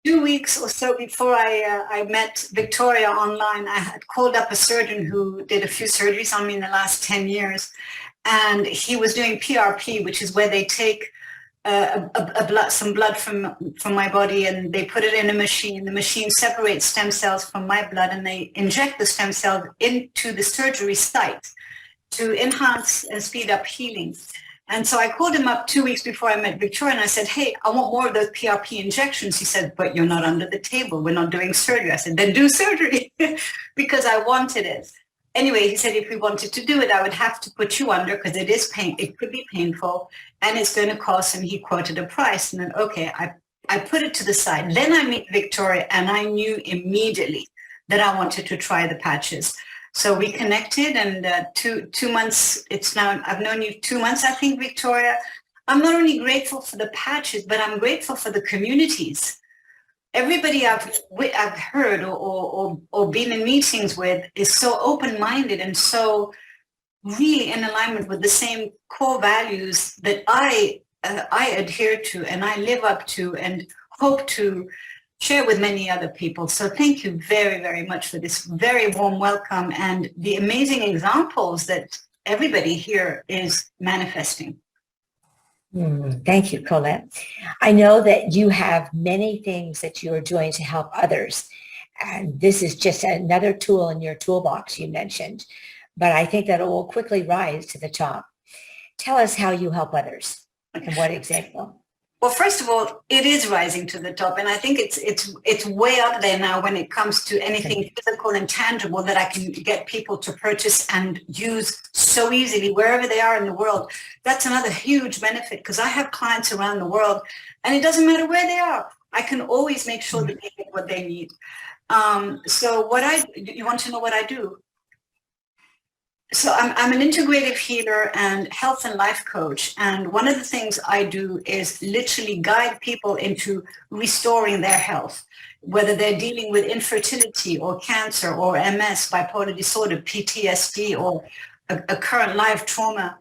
2 weeks or so before I met Victoria online, I had called up a surgeon who did a few surgeries on me in the last 10 years. And he was doing PRP, which is where they take some blood from my body and they put it in a machine. The machine separates stem cells from my blood and they inject the stem cells into the surgery site to enhance and speed up healing. And so I called him up 2 weeks before I met Victoria and I said, hey, I want more of those PRP injections. He said, but you're not under the table. We're not doing surgery. I said, then do surgery because I wanted it. Anyway, he said, if we wanted to do it, I would have to put you under because it is pain. It could be painful and it's going to cost. And he quoted a price. And then, okay, I put it to the side. Then I meet Victoria and I knew immediately that I wanted to try the patches. So we connected and 2 months, it's now, I've known you 2 months, I think, Victoria. I'm not only grateful for the patches, but I'm grateful for the communities. Everybody I've heard or been in meetings with is so open-minded and so really in alignment with the same core values that I adhere to and I live up to and hope to share with many other people. So thank you very, very much for this very warm welcome and the amazing examples that everybody here is manifesting. Thank you, Colette. I know that you have many things that you are doing to help others. And this is just another tool in your toolbox you mentioned, but I think that it will quickly rise to the top. Tell us how you help others and what example. Well, first of all, it is rising to the top, and I think it's way up there now when it comes to anything physical and tangible that I can get people to purchase and use so easily wherever they are in the world. That's another huge benefit because I have clients around the world, and it doesn't matter where they are. I can always make sure that they get what they need. So you want to know what I do? So I'm an integrative healer and health and life coach. And one of the things I do is literally guide people into restoring their health, whether they're dealing with infertility or cancer or MS, bipolar disorder, PTSD, or a current life trauma,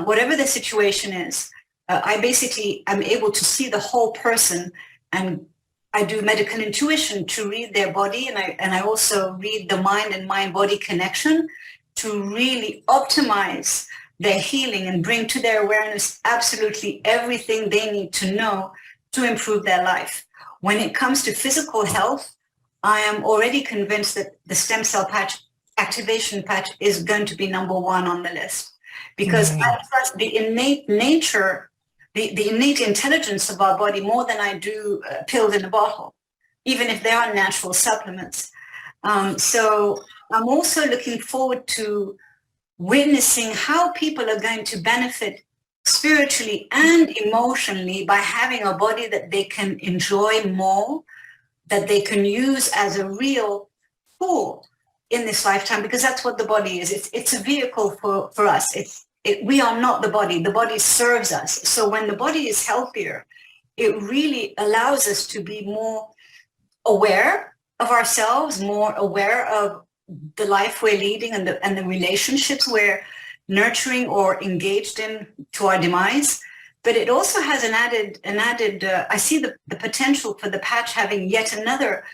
whatever the situation is. I basically am able to see the whole person, and I do medical intuition to read their body. And I also read the mind and mind-body connection to really optimize their healing and bring to their awareness absolutely everything they need to know to improve their life. When it comes to physical health, I am already convinced that the stem cell patch activation patch is going to be number one on the list because I trust the innate nature, the innate intelligence of our body more than I do pills in a bottle, even if they are natural supplements. So I'm also looking forward to witnessing how people are going to benefit spiritually and emotionally by having a body that they can enjoy more, that they can use as a real tool in this lifetime, because that's what the body is. It's a vehicle for us. We are not the body. The body serves us. So when the body is healthier, it really allows us to be more aware of ourselves, more aware of the life we're leading and the relationships we're nurturing or engaged in to our demise. But it also has an added I see the potential for the patch having yet another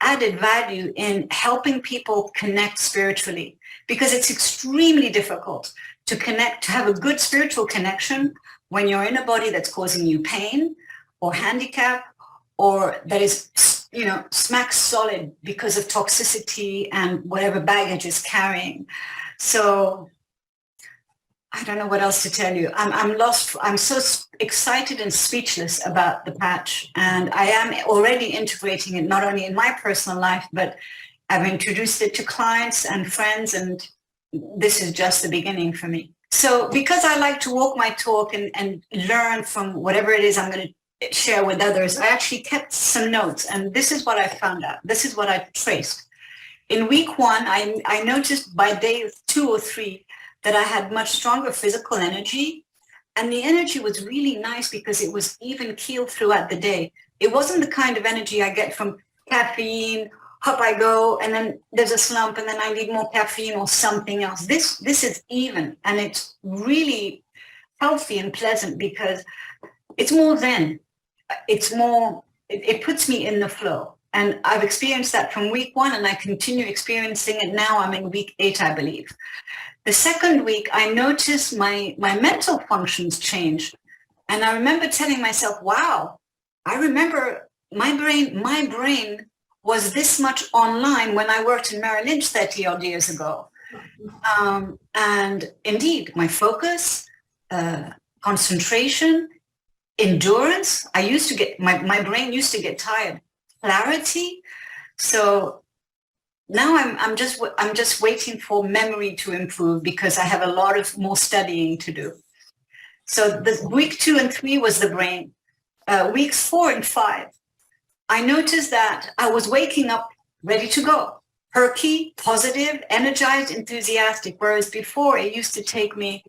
added value in helping people connect spiritually, because it's extremely difficult to connect, to have a good spiritual connection when you're in a body that's causing you pain or handicap, or that is, smack solid because of toxicity and whatever baggage is carrying. So I don't know what else to tell you. I'm lost. I'm so excited and speechless about the patch. And I am already integrating it, not only in my personal life, but I've introduced it to clients and friends. And this is just the beginning for me. So because I like to walk my talk and learn from whatever it is I'm going to share with others, I actually kept some notes. And this is what I found out. This is what I traced. In week 1, I noticed by day 2 or 3, that I had much stronger physical energy. And the energy was really nice because it was even keeled throughout the day. It wasn't the kind of energy I get from caffeine, up I go, and then there's a slump, and then I need more caffeine or something else. This is even, and it's really healthy and pleasant because it's more zen. It's more it puts me in the flow. And I've experienced that from week 1, and I continue experiencing it now. I'm in week 8, I believe. The second week, I noticed my mental functions change. And I remember telling myself, wow, I remember my brain was this much online when I worked in Merrill Lynch 30 odd years ago. And indeed, my focus, concentration, endurance, I used to get, my brain used to get tired. Clarity. So now I'm just waiting for memory to improve because I have a lot of more studying to do. So the week 2 and 3 was the brain. Weeks 4 and 5, I noticed that I was waking up ready to go, perky, positive, energized, enthusiastic. Whereas before it used to take me,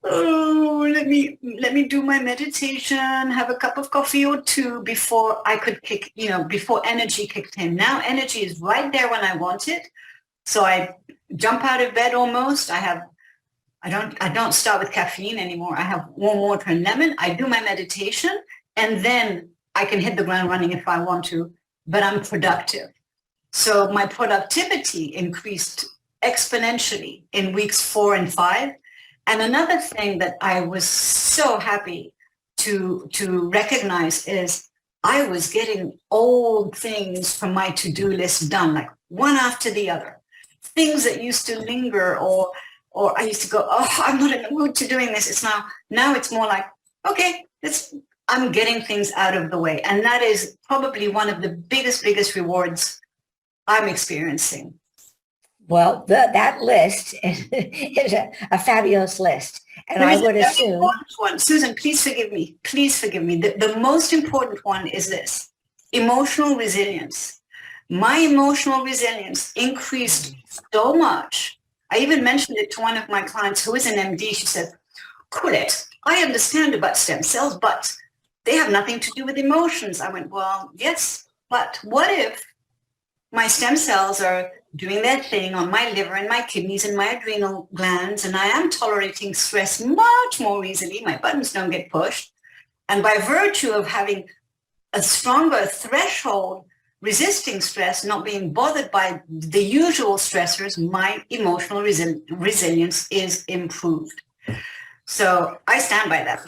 oh, let me do my meditation, have a cup of coffee or 2 before I could kick, before energy kicked in. Now energy is right there when I want it. So I jump out of bed almost. I don't start with caffeine anymore. I have warm water and lemon. I do my meditation, and then I can hit the ground running if I want to, but I'm productive. So my productivity increased exponentially in weeks 4 and 5. And another thing that I was so happy to recognize is I was getting old things from my to-do list done, like one after the other. Things that used to linger, or I used to go, oh, I'm not in the mood to doing this. It's now it's more like, okay, I'm getting things out of the way. And that is probably one of the biggest rewards I'm experiencing. Well, that list is a fabulous list. And I would assume... One. Susan, please forgive me. Please forgive me. The most important one is this: emotional resilience. My emotional resilience increased so much. I even mentioned it to one of my clients who is an MD. She said, Colette, I understand about stem cells, but they have nothing to do with emotions. I went, well, yes, but what if my stem cells are doing their thing on my liver and my kidneys and my adrenal glands, and I am tolerating stress much more easily. My buttons don't get pushed. And by virtue of having a stronger threshold resisting stress, not being bothered by the usual stressors, my emotional resilience is improved. So I stand by that.